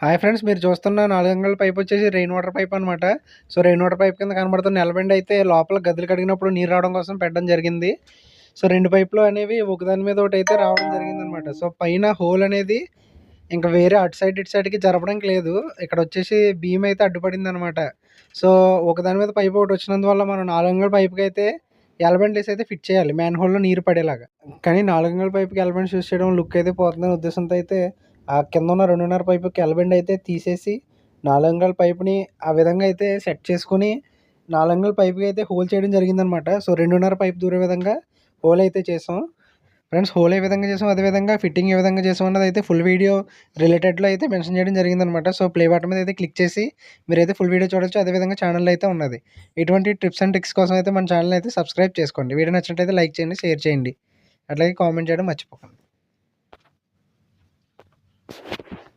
Hi friends, మీరు చూస్తున్న 4 అంగుళాల పైప్ వచ్చేసి రెయిన్ వాటర్ పైప్ అనమాట. సో రెయిన్ వాటర్ పైప్ కింద కనబడుతున్న ఎలబెండ్ అయితే లోపల గదులు కడిగినప్పుడు నీరు రావడం కోసం పెట్టడం జరిగింది. సో 2 పైపులు అనేవి ఒకదాని మీద ఒకటి అయితే రావడం జరిగిందనమాట. సో పైన హోల్ అనేది ఇంకా వేరే అటు సైడ్ ఇటు సైడ్కి జరపడానికి లేదు. ఇక్కడ వచ్చేసి బీమ్ అయితే అడ్డుపడింది అనమాట. సో ఒకదాని మీద పైప్ ఒకటి వచ్చినందువల్ల మనం 4 అంగుళాల పైప్కి అయితే ఎలబెండ్ వేసి అయితే ఫిట్ చేయాలి, మ్యాన్ హోల్లో నీరు పడేలాగా. కానీ 4 అంగుళాల పైప్కి ఎలబెండ్స్ యూస్ చేయడం లుక్ అయితే పోతుందనే ఉద్దేశంతో అయితే ఆ కింద ఉన్న 2.5 పైపుకి ఎలబెండ్ అయితే తీసేసి 4 అంగుళాల పైప్ని ఆ విధంగా అయితే సెట్ చేసుకుని 4 అంగుళాల పైప్కి అయితే హోల్ చేయడం జరిగిందనమాట. సో 2.5 పైప్ దూరే విధంగా హోల్ అయితే చేసాం ఫ్రెండ్స్. హోల్ ఏ విధంగా చేసాం, అదేవిధంగా ఫిట్టింగ్ ఏ విధంగా చేసాం అన్నది అయితే ఫుల్ వీడియో రిలేటెడ్లో అయితే మెన్షన్ చేయడం జరిగిందనమాట. సో ప్లే బటన్ మీద అయితే క్లిక్ చేసి మీరైతే ఫుల్ వీడియో చూడొచ్చు. అదేవిధంగా ఛానల్ అయితే ఉన్నది. ఇటువంటి టిప్స్ అండ్ ట్రిక్స్ కోసం అయితే మన ఛానల్ అయితే సబ్స్క్రైబ్ చేసుకోండి. వీడియో నచ్చినట్లయితే లైక్ చేయండి, షేర్ చేయండి, అట్లాగే కామెంట్ చేయడం మర్చిపోకండి.